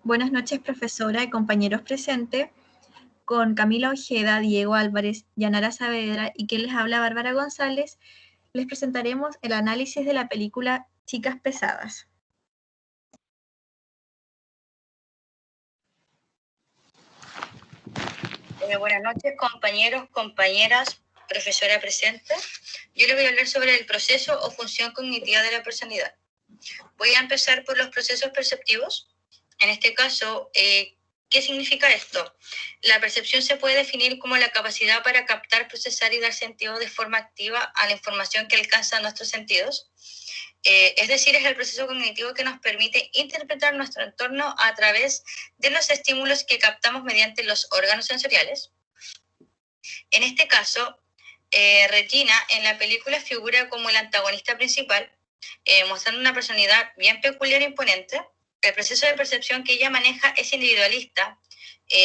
Buenas noches, profesora y compañeros presentes. Con Camila Ojeda, Diego Álvarez, Yanara Saavedra y quien les habla, Bárbara González, les presentaremos el análisis de la película Chicas Pesadas. Buenas noches, compañeros, compañeras, profesora presente. Yo les voy a hablar sobre el proceso o función cognitiva de la personalidad. Voy a empezar por los procesos perceptivos. En este caso, ¿qué significa esto? La percepción se puede definir como la capacidad para captar, procesar y dar sentido de forma activa a la información que alcanza nuestros sentidos. Es decir, es el proceso cognitivo que nos permite interpretar nuestro entorno a través de los estímulos que captamos mediante los órganos sensoriales. En este caso, Regina en la película figura como el antagonista principal, mostrando una personalidad bien peculiar e imponente. El proceso de percepción que ella maneja es individualista.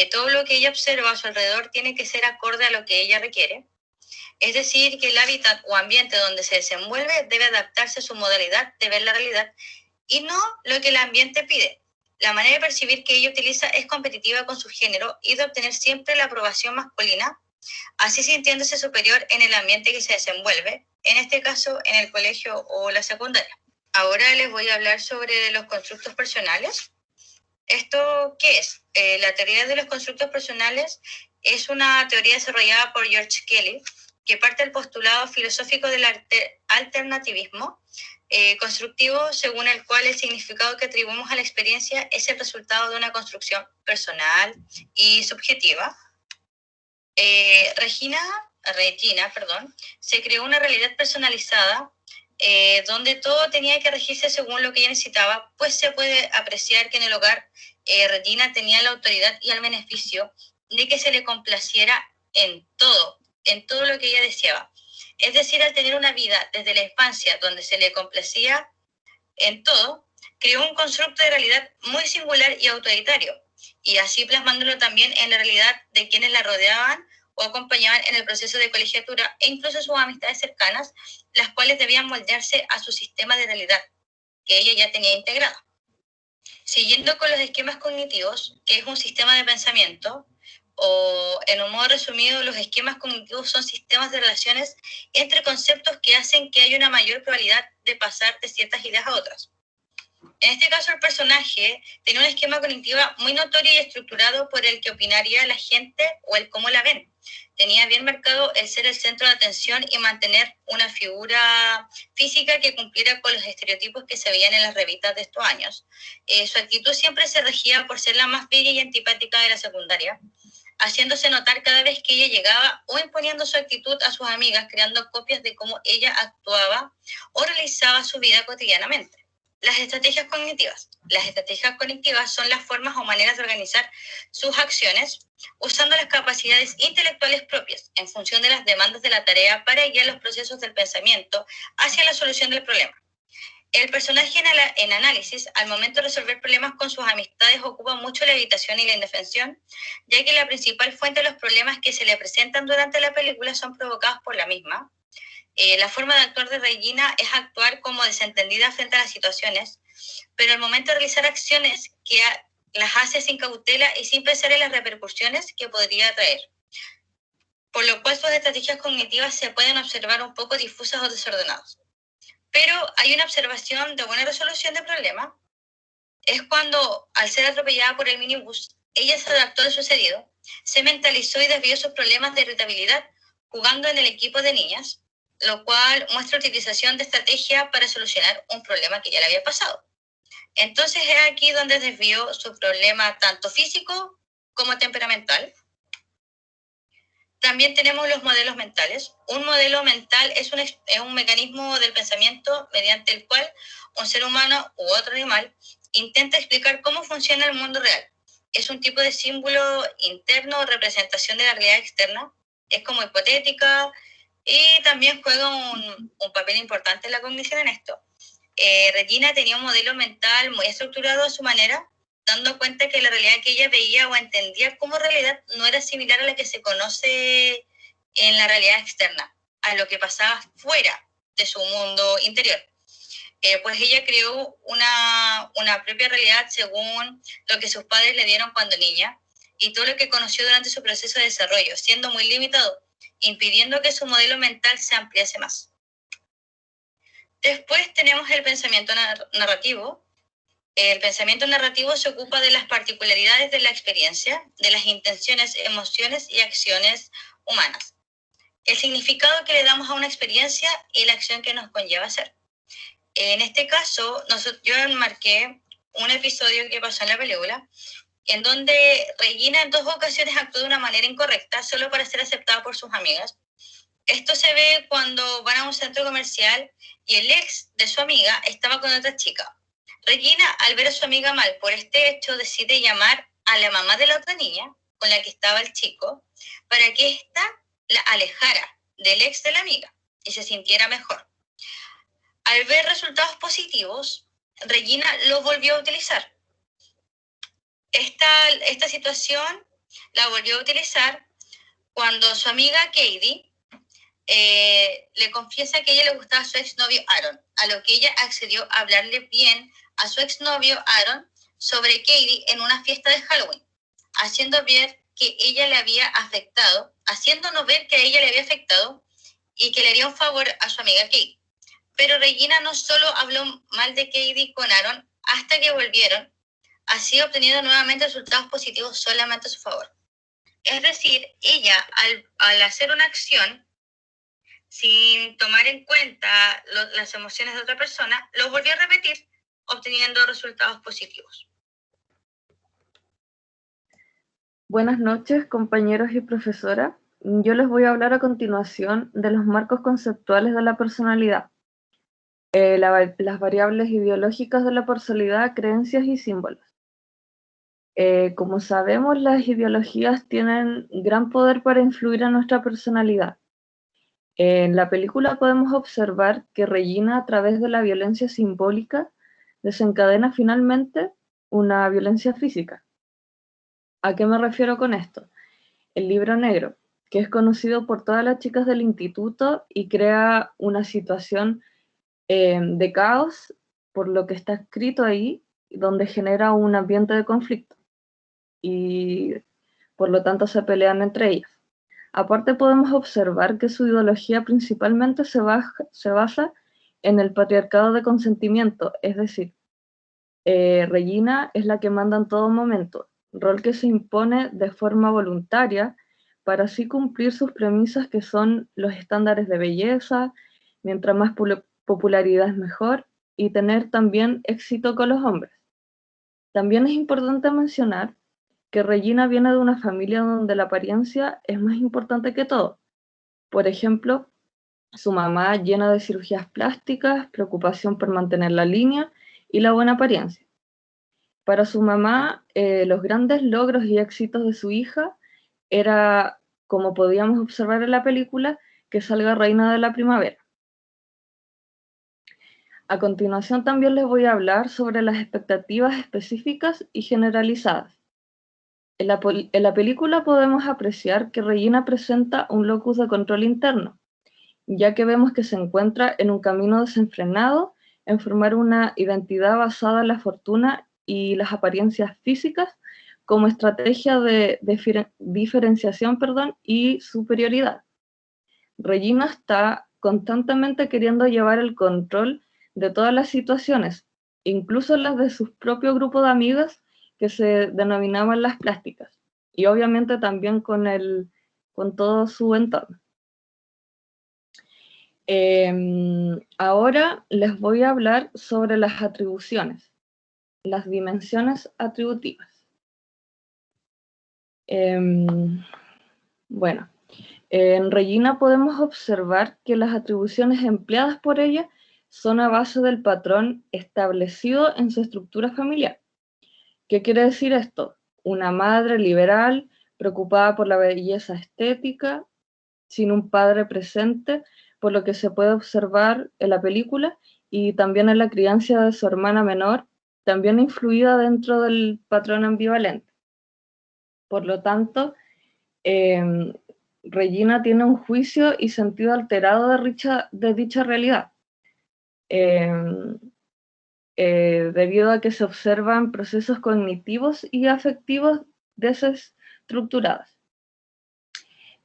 Todo lo que ella observa a su alrededor tiene que ser acorde a lo que ella requiere. Es decir, que el hábitat o ambiente donde se desenvuelve debe adaptarse a su modalidad de ver la realidad y no lo que el ambiente pide. La manera de percibir que ella utiliza es competitiva con su género y de obtener siempre la aprobación masculina, así sintiéndose superior en el ambiente que se desenvuelve, en este caso en el colegio o la secundaria. Ahora les voy a hablar sobre los constructos personales. ¿Esto qué es? La teoría de los constructos personales es una teoría desarrollada por George Kelly, que parte del postulado filosófico del alternativismo constructivo, según el cual el significado que atribuimos a la experiencia es el resultado de una construcción personal y subjetiva. Regina, se creó una realidad personalizada donde todo tenía que regirse según lo que ella necesitaba, pues se puede apreciar que en el hogar Regina tenía la autoridad y el beneficio de que se le complaciera en todo lo que ella deseaba. Es decir, al tener una vida desde la infancia donde se le complacía en todo, creó un constructo de realidad muy singular y autoritario, y así plasmándolo también en la realidad de quienes la rodeaban o acompañaban en el proceso de colegiatura e incluso sus amistades cercanas, las cuales debían moldearse a su sistema de realidad que ella ya tenía integrado. Siguiendo con los esquemas cognitivos, que es un sistema de pensamiento, o en un modo resumido, los esquemas cognitivos son sistemas de relaciones entre conceptos que hacen que haya una mayor probabilidad de pasar de ciertas ideas a otras. En este caso, el personaje tiene un esquema cognitivo muy notorio y estructurado por el que opinaría la gente o el cómo la ven. Tenía bien marcado el ser el centro de atención y mantener una figura física que cumpliera con los estereotipos que se veían en las revistas de estos años. Su actitud siempre se regía por ser la más bella y antipática de la secundaria, haciéndose notar cada vez que ella llegaba o imponiendo su actitud a sus amigas, creando copias de cómo ella actuaba o realizaba su vida cotidianamente. Las estrategias cognitivas. Las estrategias cognitivas son las formas o maneras de organizar sus acciones usando las capacidades intelectuales propias en función de las demandas de la tarea para guiar los procesos del pensamiento hacia la solución del problema. El personaje en análisis, al momento de resolver problemas con sus amistades, ocupa mucho la evitación y la indefensión, ya que la principal fuente de los problemas que se le presentan durante la película son provocados por la misma. La forma de actuar de Regina es actuar como desentendida frente a las situaciones, pero al momento de realizar acciones que las hace sin cautela y sin pensar en las repercusiones que podría traer. Por lo cual sus estrategias cognitivas se pueden observar un poco difusas o desordenadas. Pero hay una observación de buena resolución de problemas. Es cuando, al ser atropellada por el minibús, ella se adaptó al sucedido, se mentalizó y desvió sus problemas de irritabilidad jugando en el equipo de niñas, lo cual muestra utilización de estrategia para solucionar un problema que ya le había pasado. Entonces es aquí donde desvió su problema tanto físico como temperamental. También tenemos los modelos mentales. Un modelo mental es un mecanismo del pensamiento mediante el cual un ser humano u otro animal intenta explicar cómo funciona el mundo real. Es un tipo de símbolo interno o representación de la realidad externa. Es como hipotética y también juega un papel importante en la cognición en esto. Regina tenía un modelo mental muy estructurado a su manera, dando cuenta que la realidad que ella veía o entendía como realidad no era similar a la que se conoce en la realidad externa, a lo que pasaba fuera de su mundo interior. pues ella creó una propia realidad según lo que sus padres le dieron cuando niña y todo lo que conoció durante su proceso de desarrollo, siendo muy limitado, impidiendo que su modelo mental se ampliase más. Después tenemos el pensamiento narrativo. El pensamiento narrativo se ocupa de las particularidades de la experiencia, de las intenciones, emociones y acciones humanas, el significado que le damos a una experiencia y la acción que nos conlleva a hacer. En este caso, yo enmarqué un episodio que pasó en la película, en donde Regina en 2 ocasiones actuó de una manera incorrecta solo para ser aceptada por sus amigas. Esto se ve cuando van a un centro comercial y el ex de su amiga estaba con otra chica. Regina, al ver a su amiga mal por este hecho, decide llamar a la mamá de la otra niña con la que estaba el chico para que ésta la alejara del ex de la amiga y se sintiera mejor. Al ver resultados positivos, Regina lo volvió a utilizar. Esta situación la volvió a utilizar cuando su amiga Katie le confiesa que a ella le gustaba a su exnovio Aaron, a lo que ella accedió a hablarle bien a su exnovio Aaron sobre Katie en una fiesta de Halloween, haciendo ver que ella le había afectado, haciéndonos ver que a ella le había afectado y que le haría un favor a su amiga Katie. Pero Regina no solo habló mal de Katie con Aaron hasta que volvieron, así obteniendo nuevamente resultados positivos solamente a su favor. Es decir, ella al hacer una acción sin tomar en cuenta las emociones de otra persona, lo volvió a repetir, obteniendo resultados positivos. Buenas noches, compañeros y profesora. Yo les voy a hablar a continuación de los marcos conceptuales de la personalidad, las variables ideológicas de la personalidad, creencias y símbolos. Como sabemos, las ideologías tienen gran poder para influir en nuestra personalidad. En la película podemos observar que Regina, a través de la violencia simbólica, desencadena finalmente una violencia física. ¿A qué me refiero con esto? El libro negro, que es conocido por todas las chicas del instituto y crea una situación de caos por lo que está escrito ahí, donde genera un ambiente de conflicto y por lo tanto se pelean entre ellas. Aparte podemos observar que su ideología principalmente se basa en el patriarcado de consentimiento, es decir, Regina es la que manda en todo momento, rol que se impone de forma voluntaria para así cumplir sus premisas, que son los estándares de belleza, mientras más popularidad es mejor, y tener también éxito con los hombres. También es importante mencionar que Regina viene de una familia donde la apariencia es más importante que todo. Por ejemplo, su mamá llena de cirugías plásticas, preocupación por mantener la línea y la buena apariencia. Para su mamá, los grandes logros y éxitos de su hija era, como podíamos observar en la película, que salga reina de la primavera. A continuación también les voy a hablar sobre las expectativas específicas y generalizadas. En la película podemos apreciar que Regina presenta un locus de control interno, ya que vemos que se encuentra en un camino desenfrenado en formar una identidad basada en la fortuna y las apariencias físicas como estrategia de diferenciación y superioridad. Regina está constantemente queriendo llevar el control de todas las situaciones, incluso las de su propio grupo de amigas que se denominaban las plásticas, y obviamente también con todo su entorno. Ahora les voy a hablar sobre las atribuciones, las dimensiones atributivas. Bueno, en Regina podemos observar que las atribuciones empleadas por ella son a base del patrón establecido en su estructura familiar. ¿Qué quiere decir esto? Una madre liberal, preocupada por la belleza estética, sin un padre presente, por lo que se puede observar en la película, y también en la crianza de su hermana menor, también influida dentro del patrón ambivalente. Por lo tanto, Regina tiene un juicio y sentido alterado de dicha realidad. debido a que se observan procesos cognitivos y afectivos desestructurados.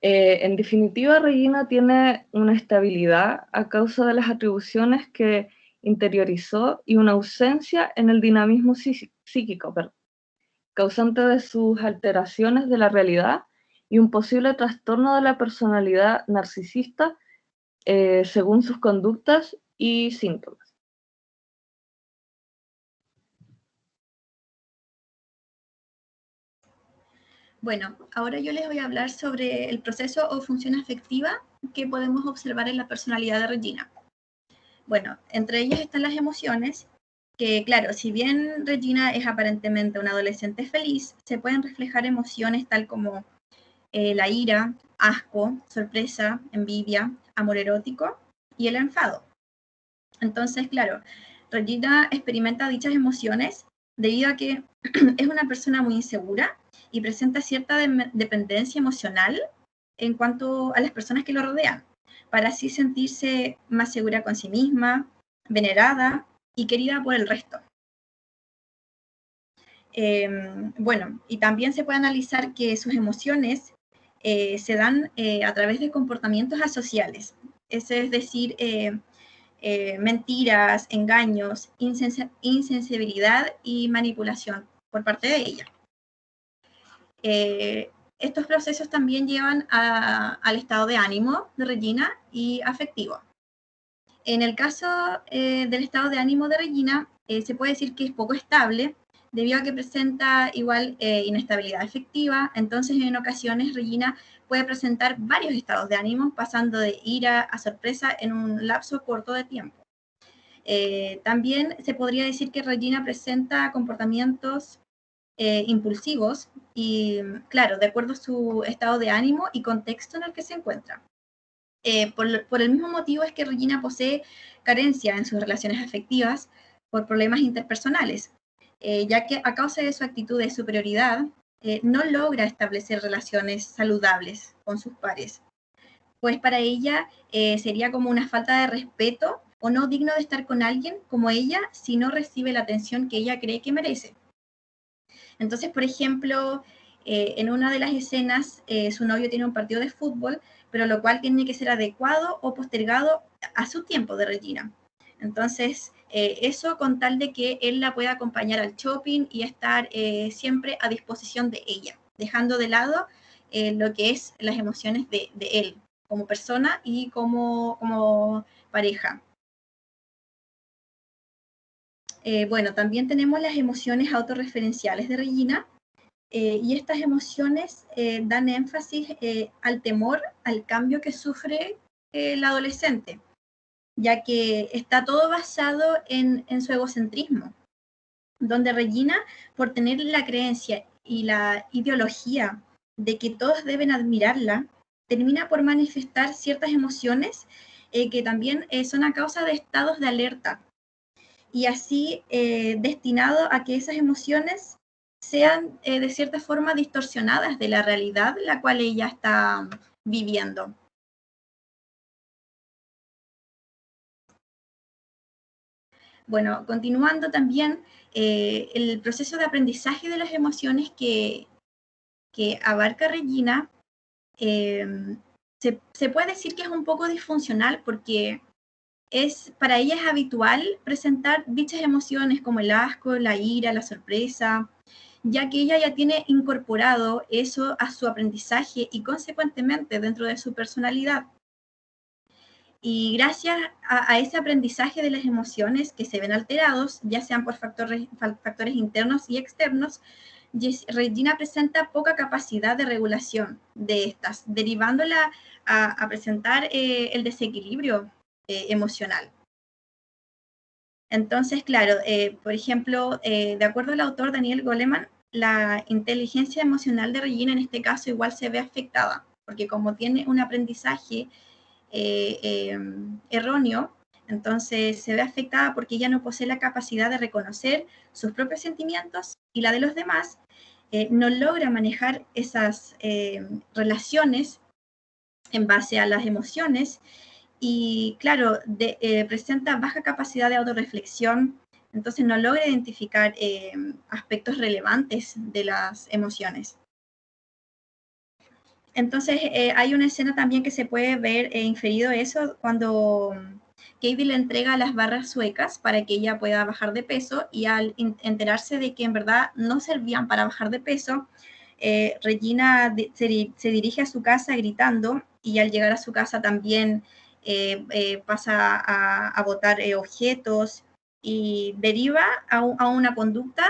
En definitiva, Regina tiene una estabilidad a causa de las atribuciones que interiorizó y una ausencia en el dinamismo psíquico, causante de sus alteraciones de la realidad y un posible trastorno de la personalidad narcisista según sus conductas y síntomas. Bueno, ahora yo les voy a hablar sobre el proceso o función afectiva que podemos observar en la personalidad de Regina. Bueno, entre ellas están las emociones, que claro, si bien Regina es aparentemente una adolescente feliz, se pueden reflejar emociones tal como la ira, asco, sorpresa, envidia, amor erótico y el enfado. Entonces, claro, Regina experimenta dichas emociones debido a que es una persona muy insegura y presenta cierta dependencia emocional en cuanto a las personas que lo rodean, para así sentirse más segura con sí misma, venerada y querida por el resto. Bueno, y también se puede analizar que sus emociones se dan a través de comportamientos asociales, es decir, mentiras, engaños, insensibilidad y manipulación por parte de ella. Estos procesos también llevan al estado de ánimo de Regina y afectivo. En el caso del estado de ánimo de Regina, se puede decir que es poco estable, debido a que presenta igual inestabilidad afectiva. Entonces en ocasiones Regina puede presentar varios estados de ánimo, pasando de ira a sorpresa en un lapso corto de tiempo. También se podría decir que Regina presenta comportamientos impulsivos y, claro, de acuerdo a su estado de ánimo y contexto en el que se encuentra. Por el mismo motivo es que Regina posee carencia en sus relaciones afectivas por problemas interpersonales, ya que a causa de su actitud de superioridad no logra establecer relaciones saludables con sus pares, pues para ella sería como una falta de respeto o no digno de estar con alguien como ella si no recibe la atención que ella cree que merece. Entonces, por ejemplo, en una de las escenas, su novio tiene un partido de fútbol, pero lo cual tiene que ser adecuado o postergado a su tiempo de Regina. Entonces, eso con tal de que él la pueda acompañar al shopping y estar siempre a disposición de ella, dejando de lado lo que es las emociones de él como persona y como pareja. Bueno, también tenemos las emociones autorreferenciales de Regina, y estas emociones dan énfasis al temor, al cambio que sufre el adolescente, ya que está todo basado en su egocentrismo, donde Regina, por tener la creencia y la ideología de que todos deben admirarla, termina por manifestar ciertas emociones que también son a causa de estados de alerta, y así destinado a que esas emociones sean de cierta forma distorsionadas de la realidad la cual ella está viviendo. Bueno, continuando también, el proceso de aprendizaje de las emociones que abarca Regina, se puede decir que es un poco disfuncional porque para ella es habitual presentar dichas emociones como el asco, la ira, la sorpresa, ya que ella ya tiene incorporado eso a su aprendizaje y consecuentemente dentro de su personalidad. Y gracias a ese aprendizaje de las emociones que se ven alterados, ya sean por factores internos y externos, Regina presenta poca capacidad de regulación de estas, derivándola a presentar el desequilibrio emocional. Entonces, claro, por ejemplo, de acuerdo al autor Daniel Goleman, la inteligencia emocional de Regina en este caso igual se ve afectada, porque como tiene un aprendizaje erróneo, entonces se ve afectada porque ella no posee la capacidad de reconocer sus propios sentimientos y la de los demás, no logra manejar esas relaciones en base a las emociones y claro, presenta baja capacidad de autorreflexión, Entonces no logra identificar aspectos relevantes de las emociones. Entonces hay una escena también que se puede ver inferido eso cuando Katie le entrega las barras suecas para que ella pueda bajar de peso, y al enterarse de que en verdad no servían para bajar de peso, Regina se dirige a su casa gritando, y al llegar a su casa también pasa a botar objetos, y deriva a una conducta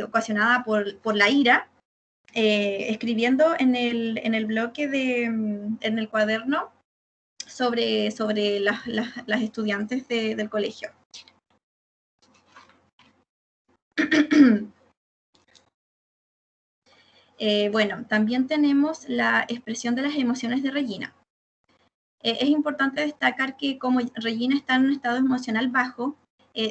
ocasionada por la ira, escribiendo en el bloque en el cuaderno sobre las estudiantes del colegio. Bueno, también tenemos la expresión de las emociones de Regina. Es importante destacar que como Regina está en un estado emocional bajo,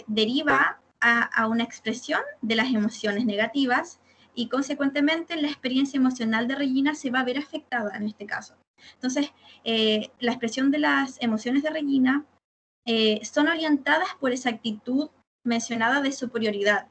deriva a una expresión de las emociones negativas, y consecuentemente la experiencia emocional de Regina se va a ver afectada en este caso. Entonces, la expresión de las emociones de Regina son orientadas por esa actitud mencionada de superioridad.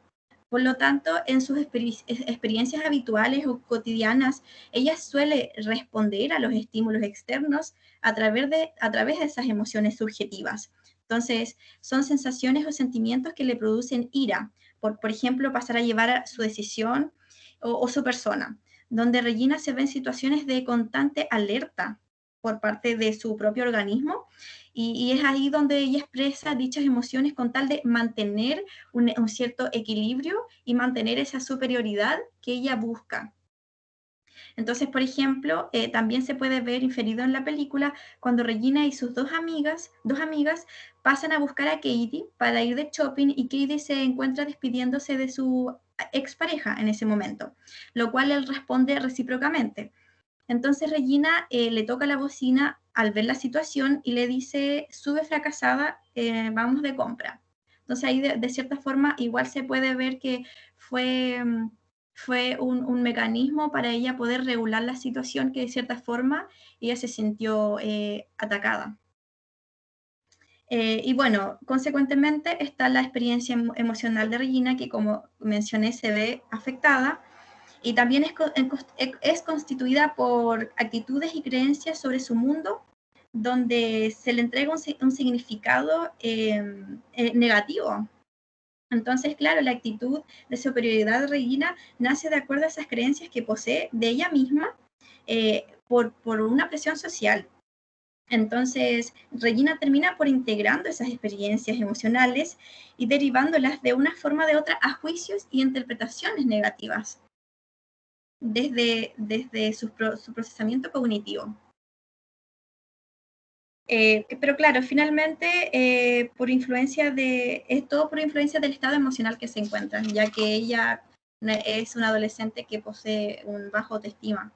Por lo tanto, en sus experiencias habituales o cotidianas, ella suele responder a los estímulos externos a través de esas emociones subjetivas. Entonces, son sensaciones o sentimientos que le producen ira, por ejemplo, pasar a llevar a su decisión o su persona, donde Regina se ve en situaciones de constante alerta por parte de su propio organismo, y es ahí donde ella expresa dichas emociones con tal de mantener un cierto equilibrio y mantener esa superioridad que ella busca. Entonces, por ejemplo, también se puede ver inferido en la película cuando Regina y sus dos amigas pasan a buscar a Katie para ir de shopping, y Katie se encuentra despidiéndose de su expareja en ese momento, lo cual él responde recíprocamente. Entonces Regina le toca la bocina al ver la situación y le dice: sube fracasada, vamos de compra. Entonces ahí de cierta forma igual se puede ver que fue un mecanismo para ella poder regular la situación, que de cierta forma ella se sintió atacada. Y bueno, consecuentemente está la experiencia emocional de Regina, que como mencioné se ve afectada, y también es constituida por actitudes y creencias sobre su mundo, donde se le entrega un significado negativo. Entonces, claro, la actitud de superioridad de Regina nace de acuerdo a esas creencias que posee de ella misma, por una presión social. Entonces, Regina termina por integrando esas experiencias emocionales y derivándolas de una forma o de otra a juicios y interpretaciones negativas desde su procesamiento cognitivo. Pero claro, finalmente, es todo por influencia del estado emocional que se encuentra, ya que ella es una adolescente que posee un bajo autoestima.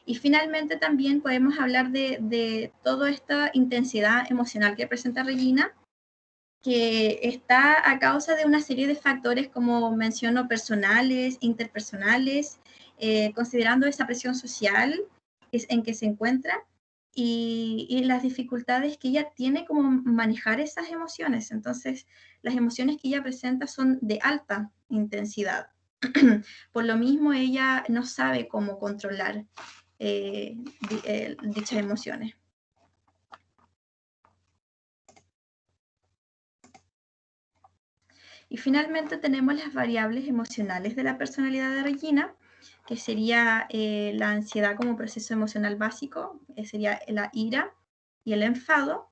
Y finalmente también podemos hablar de toda esta intensidad emocional que presenta Regina, que está a causa de una serie de factores, como menciono, personales, interpersonales, considerando esa presión social en que se encuentra, y las dificultades que ella tiene como manejar esas emociones. Entonces, las emociones que ella presenta son de alta intensidad. Por lo mismo, ella no sabe cómo controlar dichas emociones. Y finalmente tenemos las variables emocionales de la personalidad de Regina, que sería la ansiedad como proceso emocional básico, sería la ira y el enfado.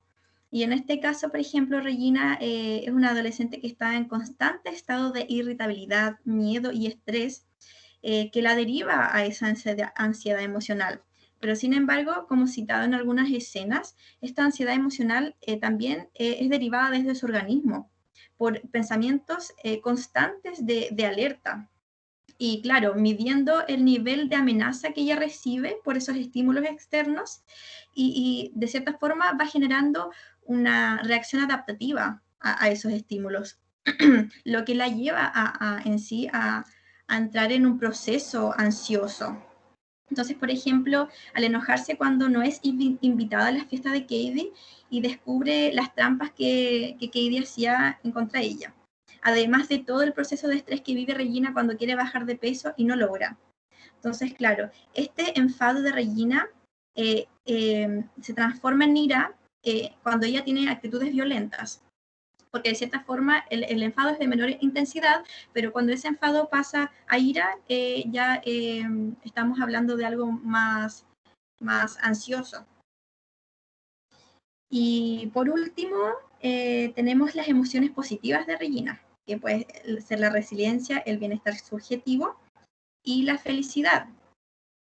Y en este caso, por ejemplo, Regina es una adolescente que está en constante estado de irritabilidad, miedo y estrés, que la deriva a esa ansiedad emocional. Pero sin embargo, como citado en algunas escenas, esta ansiedad emocional también es derivada desde su organismo, por pensamientos constantes de alerta. Y claro, midiendo el nivel de amenaza que ella recibe por esos estímulos externos, y de cierta forma va generando una reacción adaptativa a esos estímulos, lo que la lleva en sí a entrar en un proceso ansioso. Entonces, por ejemplo, al enojarse cuando no es invitada a la fiesta de Katie y descubre las trampas que Katie hacía en contra de ella. Además de todo el proceso de estrés que vive Regina cuando quiere bajar de peso y no logra. Entonces, claro, este enfado de Regina se transforma en ira cuando ella tiene actitudes violentas. Porque de cierta forma el enfado es de menor intensidad, pero cuando ese enfado pasa a ira, ya estamos hablando de algo más ansioso. Y por último, tenemos las emociones positivas de Regina, que puede ser la resiliencia, el bienestar subjetivo y la felicidad.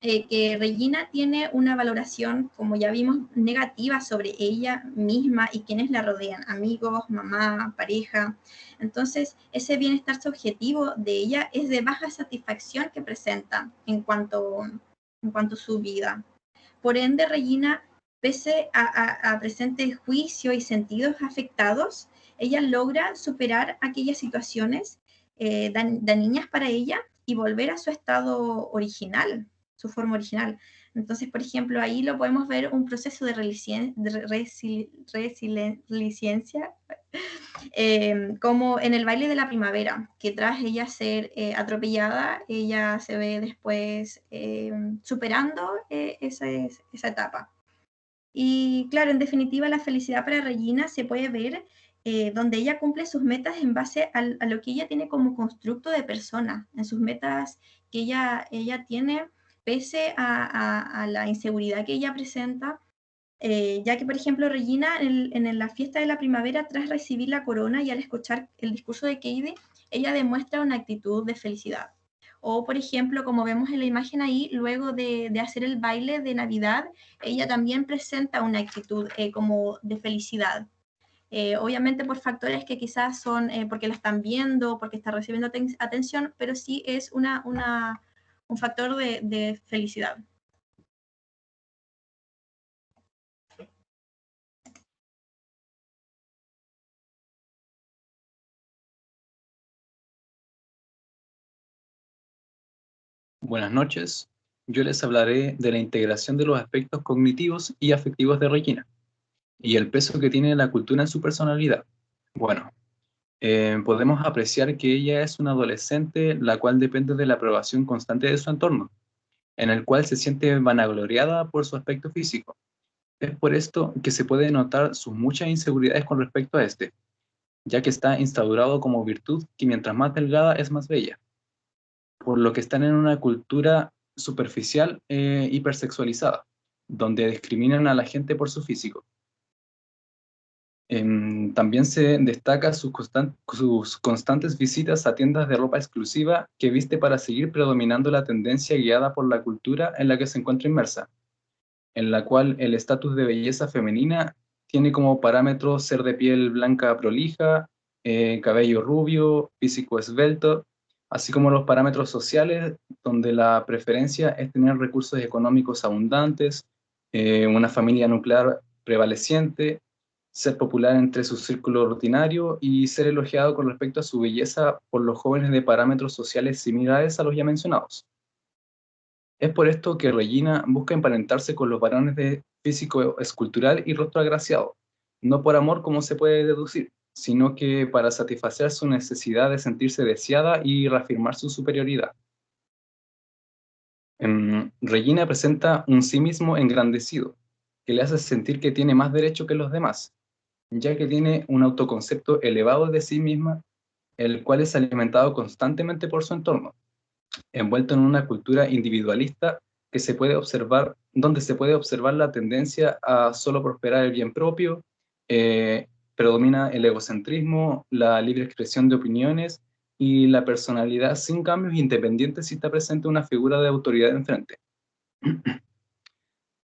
Que Regina tiene una valoración, como ya vimos, negativa sobre ella misma y quienes la rodean, amigos, mamá, pareja. Entonces, ese bienestar subjetivo de ella es de baja satisfacción que presenta en cuanto a su vida. Por ende, Regina, pese a presente juicio y sentidos afectados, ella logra superar aquellas situaciones dañinas para ella y volver a su estado original, su forma original. Entonces, por ejemplo, ahí lo podemos ver un proceso de resiliencia, como en el baile de la primavera, que tras ella ser atropellada, ella se ve después superando esa etapa. Y claro, en definitiva, la felicidad para Regina se puede ver donde ella cumple sus metas en base a lo que ella tiene como constructo de persona, en sus metas que ella tiene, pese a la inseguridad que ella presenta, ya que, por ejemplo, Regina en la fiesta de la primavera, tras recibir la corona y al escuchar el discurso de Katie, ella demuestra una actitud de felicidad. O, por ejemplo, como vemos en la imagen ahí, luego de hacer el baile de Navidad, ella también presenta una actitud como de felicidad. Obviamente por factores que quizás son porque la están viendo, porque está recibiendo atención, pero sí es un factor de felicidad. Buenas noches. Yo les hablaré de la integración de los aspectos cognitivos y afectivos de Regina y el peso que tiene la cultura en su personalidad. Bueno, podemos apreciar que ella es una adolescente la cual depende de la aprobación constante de su entorno, en el cual se siente vanagloriada por su aspecto físico. Es por esto que se puede notar sus muchas inseguridades con respecto a este, ya que está instaurado como virtud que mientras más delgada es más bella, por lo que están en una cultura superficial hipersexualizada, donde discriminan a la gente por su físico. También se destaca sus constantes visitas a tiendas de ropa exclusiva que viste para seguir predominando la tendencia guiada por la cultura en la que se encuentra inmersa, en la cual el estatus de belleza femenina tiene como parámetro ser de piel blanca prolija, cabello rubio, físico esbelto, así como los parámetros sociales, donde la preferencia es tener recursos económicos abundantes, una familia nuclear prevaleciente, ser popular entre su círculo rutinario y ser elogiado con respecto a su belleza por los jóvenes de parámetros sociales similares a los ya mencionados. Es por esto que Regina busca emparentarse con los varones de físico escultural y rostro agraciado, no por amor como se puede deducir, sino que para satisfacer su necesidad de sentirse deseada y reafirmar su superioridad. Regina presenta un sí mismo engrandecido, que le hace sentir que tiene más derecho que los demás, ya que tiene un autoconcepto elevado de sí misma, el cual es alimentado constantemente por su entorno, envuelto en una cultura individualista que se puede observar, donde se puede observar la tendencia a solo prosperar el bien propio, predomina el egocentrismo, la libre expresión de opiniones y la personalidad sin cambios independientes si está presente una figura de autoridad enfrente.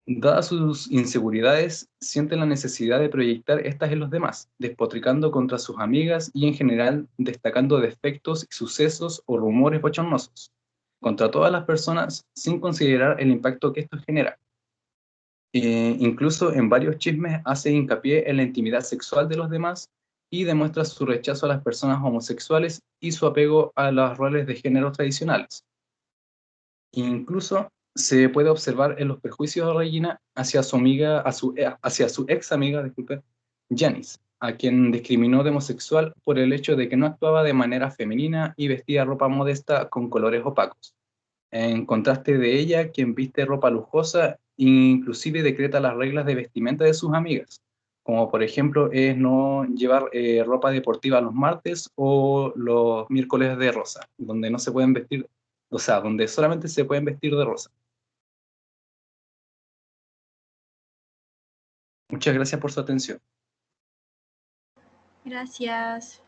Dadas sus inseguridades, siente la necesidad de proyectar estas en los demás, despotricando contra sus amigas y en general destacando defectos y sucesos o rumores bochornosos contra todas las personas sin considerar el impacto que esto genera. Incluso en varios chismes hace hincapié en la intimidad sexual de los demás y demuestra su rechazo a las personas homosexuales y su apego a los roles de género tradicionales. Incluso se puede observar en los prejuicios de Regina hacia su amiga, hacia su ex amiga, disculpe, Janice, a quien discriminó de homosexual por el hecho de que no actuaba de manera femenina y vestía ropa modesta con colores opacos. En contraste de ella, quien viste ropa lujosa, inclusive decreta las reglas de vestimenta de sus amigas, como por ejemplo es no llevar ropa deportiva los martes o los miércoles de rosa, donde no se pueden vestir, o sea, donde solamente se pueden vestir de rosa. Muchas gracias por su atención. Gracias.